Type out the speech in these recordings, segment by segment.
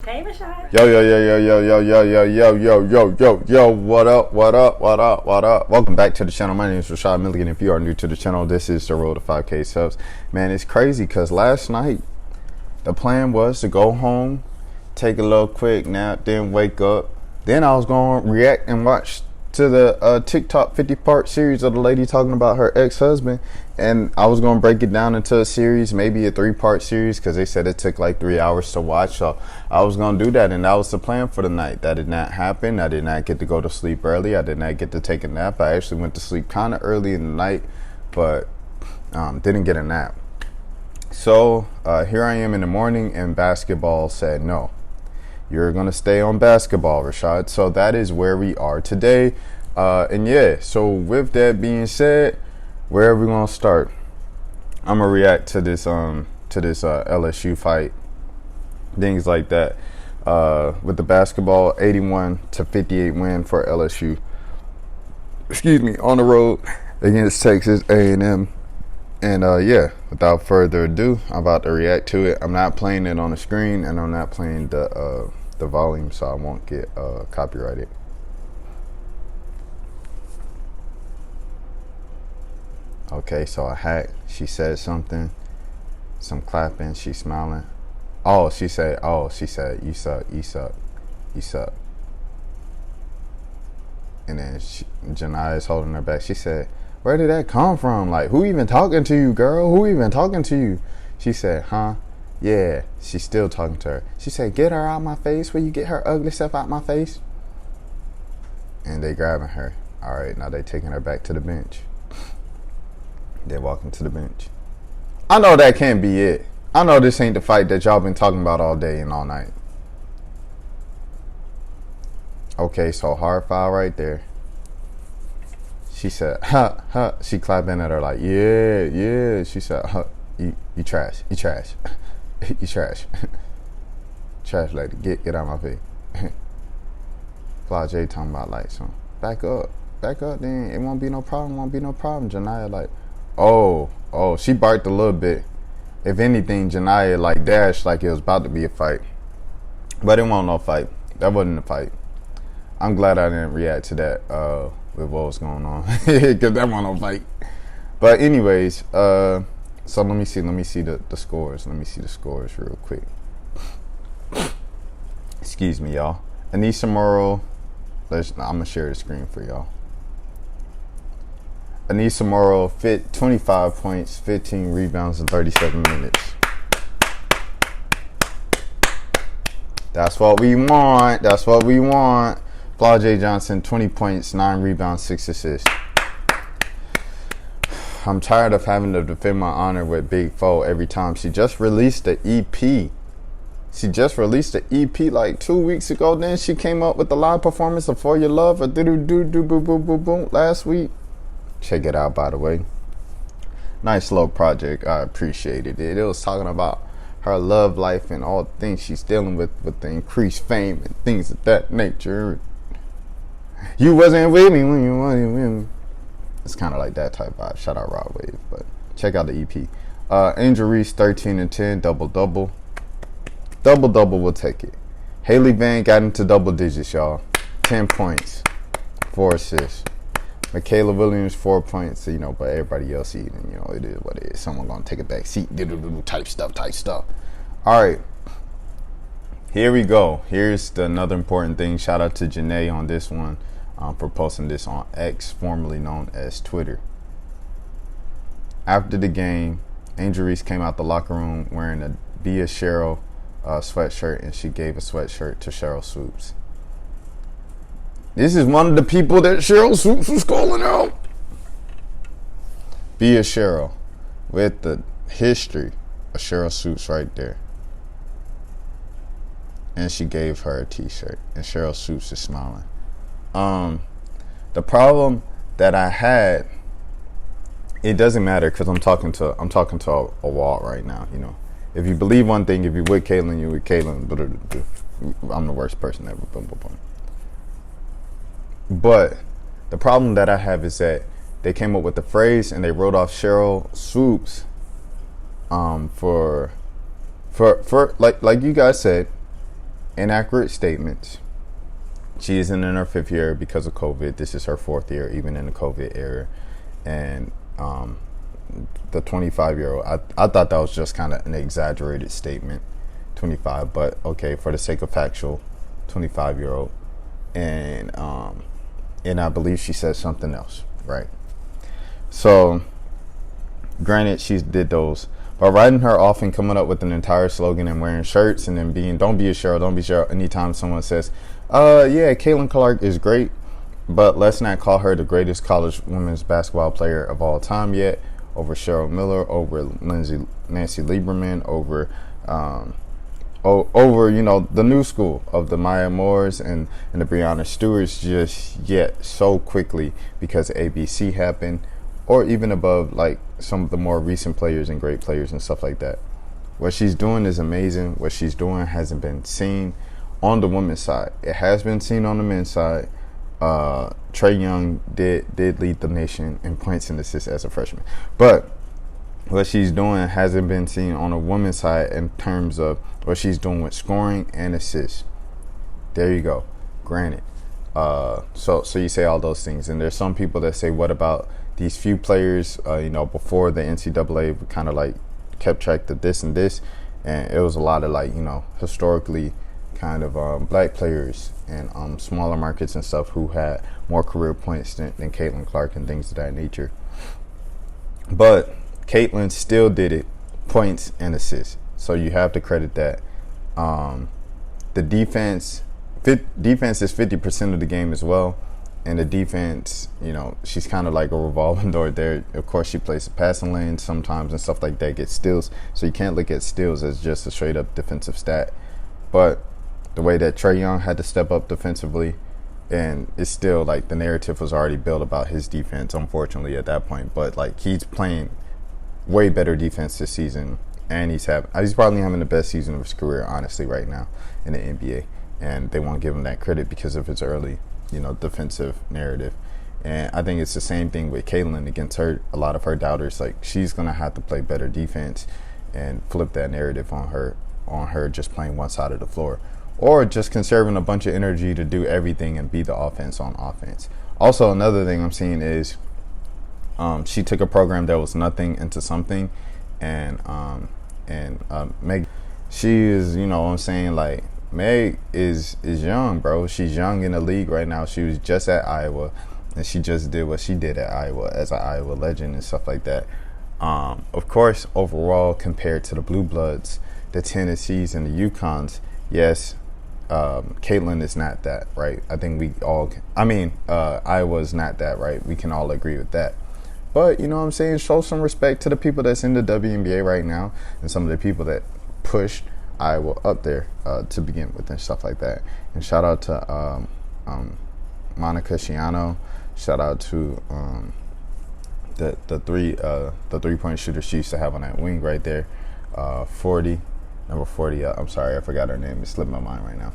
Hey, Rashad. Yo, yo, yo, yo, yo, yo, yo, yo, yo, yo, yo, yo, yo, what up, what up, what up, what up? Welcome back to the channel. My name is Rashad Milligan. If you are new to the channel, this is the road to 5K subs. Man, it's crazy because last night, the plan was to go home, take a little quick nap, then wake up. Then I was going to react and watch to the TikTok 50-part series of the lady talking about her ex-husband. And I was going to break it down into a series, maybe a 3-part series, because they said it took like 3 hours to watch. So I was going to do that, and that was the plan for the night. That did not happen. I did not get to go to sleep early. I did not get to take a nap. I actually went to sleep kind of early in the night, but didn't get a nap. So here I am in the morning, and basketball said no. You're going to stay on basketball, Rashad. So that is where we are today. And yeah, so with that being said, where are we going to start? I'm going to react to this LSU fight, things like that. With the basketball, 81-58 win for LSU. Excuse me, on the road against Texas A&M. And yeah, without further ado, I'm about to react to it. I'm not playing it on the screen, and I'm not playing the volume, so I won't get copyrighted. Okay, so I hacked. She said something, some clapping. She's smiling. She said, you suck, you suck, you suck. And then Janiyah is holding her back. She said, where did that come from? Like, who even talking to you, girl? Who even talking to you? She said, huh? Yeah, she's still talking to her. She said, get her out my face. Will you get her ugly self out my face? And they grabbing her. All right, now they taking her back to the bench. They're walking to the bench. I know that can't be it. I know this ain't the fight that y'all been talking about all day and all night. Okay, so hard foul right there. She said, huh, huh. She clapping at her like, yeah, yeah. She said, huh, you trash, you trash, you trash. Trash lady, get out of my face. Fly J talking about like, so back up then. It won't be no problem, Janiyah like, oh, she barked a little bit. If anything, Janiyah like dashed like it was about to be a fight. But it wasn't no fight. That wasn't a fight. I'm glad I didn't react to that with what was going on. Because that wasn't no fight. But anyways, so let me see the scores. Let me see the scores real quick. Excuse me, y'all. Anissa Morrow, I'm going to share the screen for y'all. Anissa Morrow, 25 points, 15 rebounds in 37 minutes. That's what we want. That's what we want. Flaw J. Johnson, 20 points, 9 rebounds, 6 assists. I'm tired of having to defend my honor with Big Foe every time. She just released the EP. She just released the EP like 2 weeks ago. Then she came up with the live performance of For Your Love or do-do-do-do-boom-boom-boom last week. Check it out, by the way. Nice little project. I appreciated it. It was talking about her love life and all the things she's dealing with the increased fame and things of that nature. You wasn't with me when you wasn't with me. It's kind of like that type vibe. Shout out Rod Wave, but check out the EP. Angel Reese, 13 and 10, double-double. Double-double will take it. Haley Van got into double digits, y'all. 10 points, 4 assists. Michaela Williams, 4 points, but everybody else eating, it is what it is. Someone gonna take a back seat, type stuff. All right, here we go. Here's another important thing. Shout out to Janae on this one for posting this on X, formerly known as Twitter. After the game, Angel Reese came out the locker room wearing a Be a Sheryl sweatshirt, and she gave a sweatshirt to Cheryl Swoopes. This is one of the people that Cheryl Swoopes was calling out. Be a Sheryl, with the history of Cheryl Swoopes right there. And she gave her a t-shirt, and Cheryl Swoopes is smiling. The problem that I had, it doesn't matter because I'm talking to a wall right now. If you believe one thing, if you with Caitlyn, you with Caitlyn. I'm the worst person ever. Boom, boom, boom. But the problem that I have is that they came up with the phrase and they wrote off Cheryl Swoopes for like you guys said, inaccurate statements. She isn't in her 5th year because of COVID. This is her 4th year, even in the COVID era. And the 25-year-old, I thought that was just kind of an exaggerated statement, 25, but okay, for the sake of factual, 25-year-old. And I believe she said something else, right? So, granted, she did those. But writing her off and coming up with an entire slogan and wearing shirts and then being, don't be a Sheryl, don't be Sheryl, anytime someone says, yeah, Caitlin Clark is great, but let's not call her the greatest college women's basketball player of all time yet, over Cheryl Miller, over Nancy Lieberman, over the new school of the Maya Moores and the Breonna Stewarts just yet so quickly because ABC happened, or even above like some of the more recent players and great players and stuff like that. What she's doing is amazing. What she's doing hasn't been seen on the women's side. It has been seen on the men's side. Trae Young did lead the nation in points and assists as a freshman, but what she's doing hasn't been seen on the women's side in terms of what she's doing with scoring and assists. There you go. Granted. So you say all those things, and there's some people that say, what about these few players, before the NCAA kind of like kept track of this and this, and it was a lot of like, historically kind of black players and smaller markets and stuff who had more career points than Caitlin Clark and things of that nature. But Caitlin still did it, points and assists. So you have to credit that. The defense is 50% of the game as well. And the defense, she's kind of like a revolving door there. Of course, she plays the passing lane sometimes and stuff like that, gets steals. So you can't look at steals as just a straight up defensive stat. But the way that Trae Young had to step up defensively, and it's still like the narrative was already built about his defense, unfortunately, at that point. But like he's playing way better defense this season, and he's probably having the best season of his career, honestly, right now in the NBA. And they won't give him that credit because of his early, defensive narrative. And I think it's the same thing with Caitlin against a lot of her doubters. Like she's gonna have to play better defense and flip that narrative on her just playing one side of the floor, or just conserving a bunch of energy to do everything and be the offense on offense. Also, another thing I'm seeing is she took a program that was nothing into something, and Meg, she is, like Meg is young, bro. She's young in the league right now. She was just at Iowa, and she just did what she did at Iowa as an Iowa legend and stuff like that. Of course, overall, compared to the Blue Bloods, the Tennessees, and the UConns, yes, Caitlin is not that, right? I think Iowa's not that, right? We can all agree with that. But, you know what I'm saying, show some respect to the people that's in the WNBA right now and some of the people that pushed Iowa up there to begin with and stuff like that. And shout out to Monica Schiano. Shout out to the 3-point shooter she used to have on that wing right there. Number 40. I'm sorry, I forgot her name. It slipped my mind right now.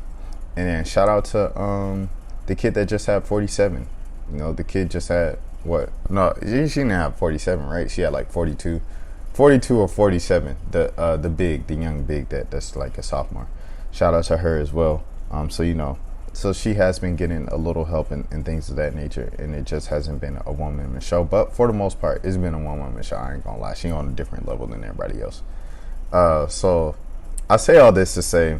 And then shout out to the kid that just had 47. The kid just had what? No, she didn't have 47, right? She had like 42 or 47. The young big that's like a sophomore. Shout out to her as well. So she has been getting a little help and things of that nature, and it just hasn't been a one-woman show. But for the most part, it's been a one-woman show. I ain't gonna lie, she on a different level than everybody else. So I say all this to say,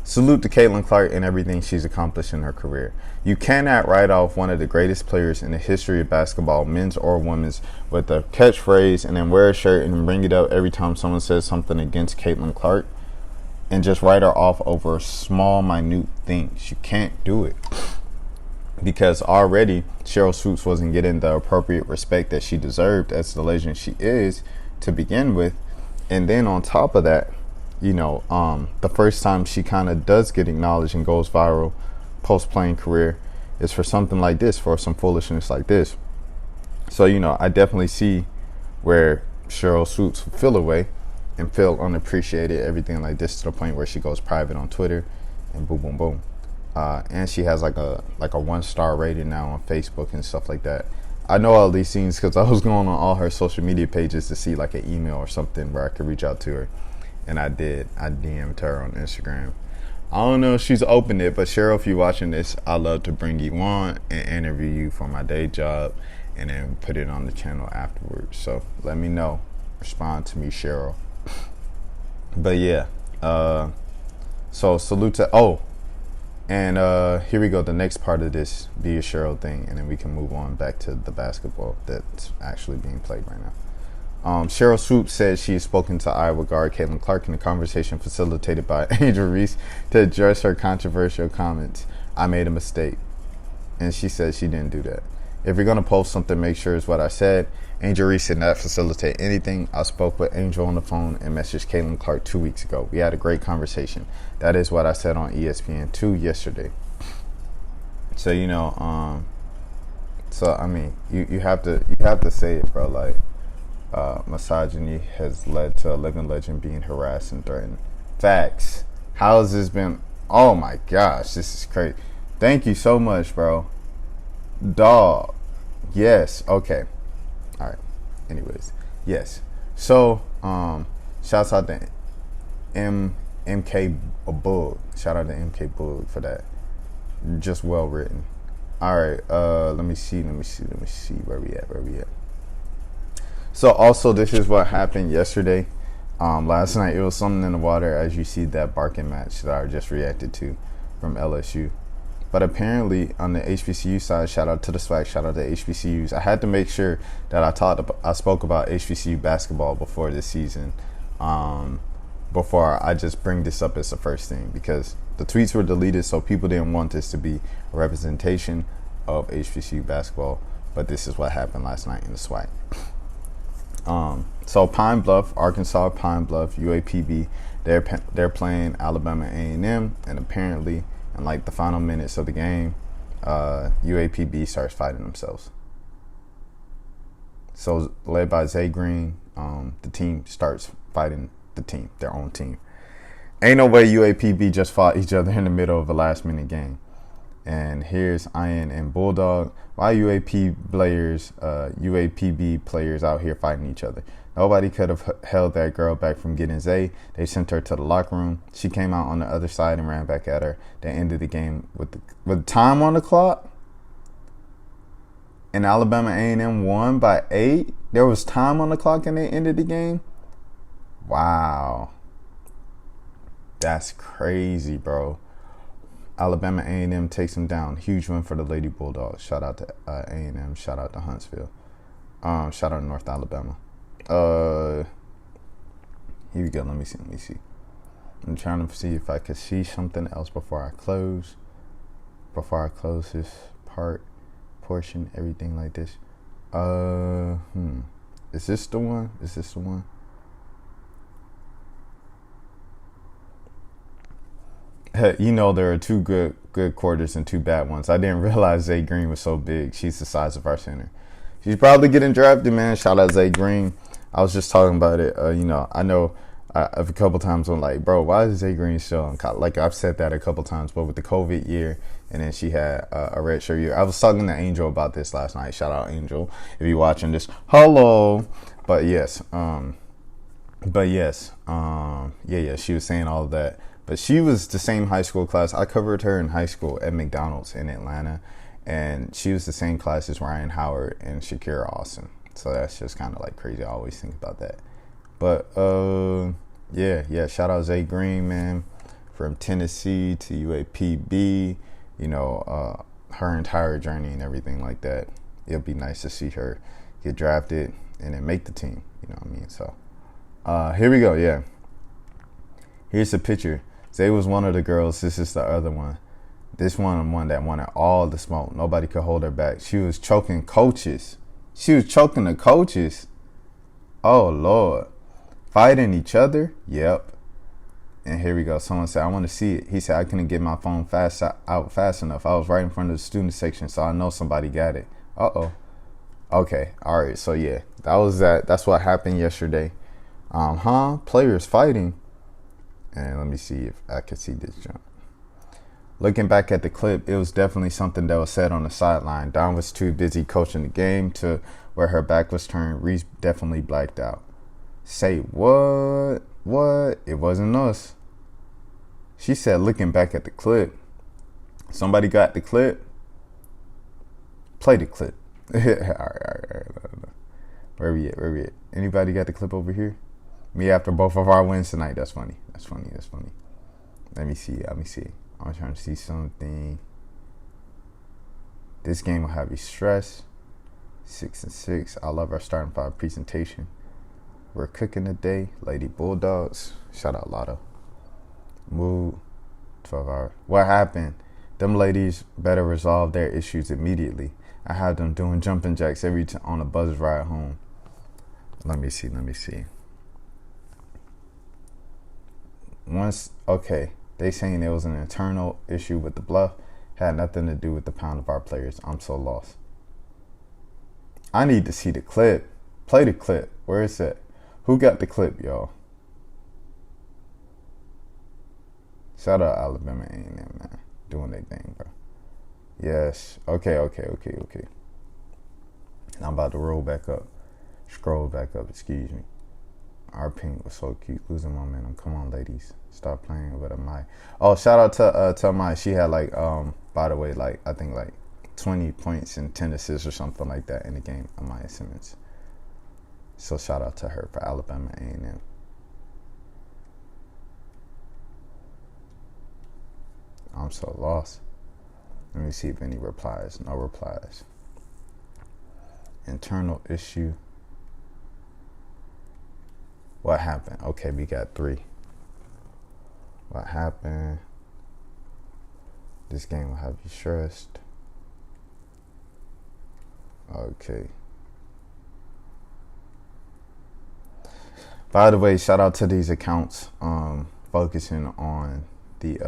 salute to Caitlin Clark and everything she's accomplished in her career. You cannot write off one of the greatest players in the history of basketball, men's or women's, with a catchphrase and then wear a shirt and bring it up every time someone says something against Caitlin Clark and just write her off over small, minute things. You can't do it. Because already Cheryl Swoopes wasn't getting the appropriate respect that she deserved as the legend she is to begin with. And then on top of that, the first time she kind of does get acknowledged and goes viral post-playing career is for something like this, for some foolishness like this. So, I definitely see where Cheryl Swoopes feel away and feel unappreciated, everything like this, to the point where she goes private on Twitter and boom, boom, boom. And she has like a 1-star rating now on Facebook and stuff like that. I know all these things because I was going on all her social media pages to see like an email or something where I could reach out to her. And I did. I DM'd her on Instagram. I don't know if she's opened it, but Cheryl, if you're watching this, I'd love to bring you on and interview you for my day job and then put it on the channel afterwards. So let me know. Respond to me, Cheryl. But yeah, so salute to, and here we go. The next part of this be a Cheryl thing, and then we can move on back to the basketball that's actually being played right now. Cheryl Swoopes said she has spoken to Iowa guard Caitlin Clark in a conversation facilitated by Angel Reese to address her controversial comments. I made a mistake. And she said she didn't do that. If you're going to post something, make sure it's what I said. Angel Reese did not facilitate anything. I spoke with Angel on the phone and messaged Caitlin Clark 2 weeks ago. We had a great conversation. That is what I said on ESPN2 yesterday. So, so I mean, you have to say it, bro. Like, misogyny has led to a living legend being harassed and threatened. Facts. How has this been? Oh my gosh, this is crazy. Thank you so much, bro. Dog. Yes. Okay. All right. Anyways, yes. So, shouts out to MK Bug. Shout out to MK Bug for that. Just well written. All right. Let me see. Where we at? So also, this is what happened yesterday. Last night, it was something in the water, as you see that barking match that I just reacted to from LSU. But apparently, on the HBCU side, shout out to the SWAC, shout out to HBCUs. I had to make sure that I spoke about HBCU basketball before this season, before I just bring this up as the first thing, because the tweets were deleted, so people didn't want this to be a representation of HBCU basketball. But this is what happened last night in the SWAC. So Pine Bluff, Arkansas, Pine Bluff, UAPB, they're playing Alabama A&M, and apparently in like the final minutes of the game, UAPB starts fighting themselves. So led by Zay Green, the team starts fighting their own team. Ain't no way UAPB just fought each other in the middle of a last minute game. And here's Ian and Bulldog. Why UAPB players out here fighting each other? Nobody could have held that girl back from getting Zay. They sent her to the locker room. She came out on the other side and ran back at her. They ended the game with time on the clock. And Alabama A&M won by 8. There was time on the clock and they ended the game. Wow. That's crazy, bro. Alabama A&M takes them down. Huge win for the Lady Bulldogs. Shout out to A&M. Shout out to Huntsville. Shout out to North Alabama. Here we go. Let me see. I'm trying to see if I could see something else before I close. Before I close this portion, everything like this. Is this the one? There are two good quarters and two bad ones. I didn't realize Zay Green was so big. She's the size of our center. She's probably getting drafted, man. Shout out Zay Green. I was just talking about it. I know a couple times I'm like, bro, why is Zay Green still on college? Like, I've said that a couple times, but with the COVID year, and then she had a red shirt year. I was talking to Angel about this last night. Shout out Angel if you're watching this. Hello. But yes. She was saying all of that. But she was the same high school class. I covered her in high school at McDonald's in Atlanta. And she was the same class as Ryan Howard and Shakira Austin. So that's just kind of like crazy. I always think about that. But, shout out Zay Green, man. From Tennessee to UAPB. Her entire journey and everything like that. It'll be nice to see her get drafted and then make the team. You know what I mean? So, here we go, yeah. Here's the picture. Zay was one of the girls. This is the other one. This one that wanted all the smoke. Nobody could hold her back. She was choking coaches. She was choking the coaches. Oh, Lord. Fighting each other? Yep. And here we go. Someone said, I want to see it. He said, I couldn't get my phone out fast enough. I was right in front of the student section, so I know somebody got it. Uh-oh. Okay. All right. So, yeah. That was that. That's what happened yesterday. Players fighting. And let me see if I can see this jump. Looking back at the clip, it was definitely something that was said on the sideline. Dawn was too busy coaching the game to where her back was turned. Reese definitely blacked out. Say what? What? It wasn't us. She said, looking back at the clip. Somebody got the clip? Play the clip. all right. Where we at? Anybody got the clip over here? Me after both of our wins tonight. That's funny. Let me see. I'm trying to see something. This game will have you stressed. 6-6. I love our starting five presentation. We're cooking today. Lady Bulldogs. Shout out Lotto. Mood. 12 hours. What happened? Them ladies better resolve their issues immediately. I had them doing jumping jacks on a bus ride home. Let me see. Okay, they saying there was an internal issue with the bluff. Had nothing to do with the pound of our players. I'm so lost. I need to see the clip. Play the clip. Where is it? Who got the clip, y'all? Shout out Alabama A&M, man. Doing their thing, bro. Yes. Okay. And I'm about to roll back up. Scroll back up, excuse me. Our pink was so cute. Losing momentum. Come on, ladies. Stop playing with a mic. Oh, shout out to Mai. She had by the way, I think 20 points and 10 assists or something like that in the game. Amaya Simmons. So shout out to her for Alabama A&M. I'm so lost. Let me see if any replies. No replies. Internal issue. What happened? Okay, we got 3. What happened? This game will have you stressed. Okay. By the way, shout out to these accounts focusing on the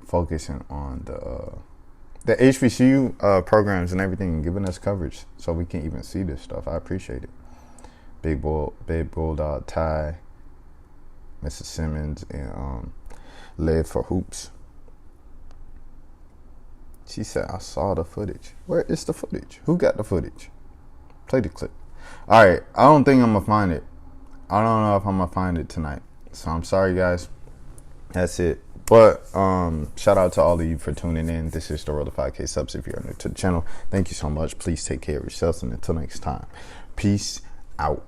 focusing on the HBCU programs and everything, and giving us coverage so we can even see this stuff. I appreciate it. Big Bulldog Ty, Mrs. Simmons, and Live for Hoops. She said, I saw the footage. Where is the footage? Who got the footage? Play the clip. All right. I don't think I'm going to find it. I don't know if I'm going to find it tonight. So I'm sorry, guys. That's it. But shout out to all of you for tuning in. This is the Road to 5K subs. If you're new to the channel, thank you so much. Please take care of yourselves. And until next time, peace out.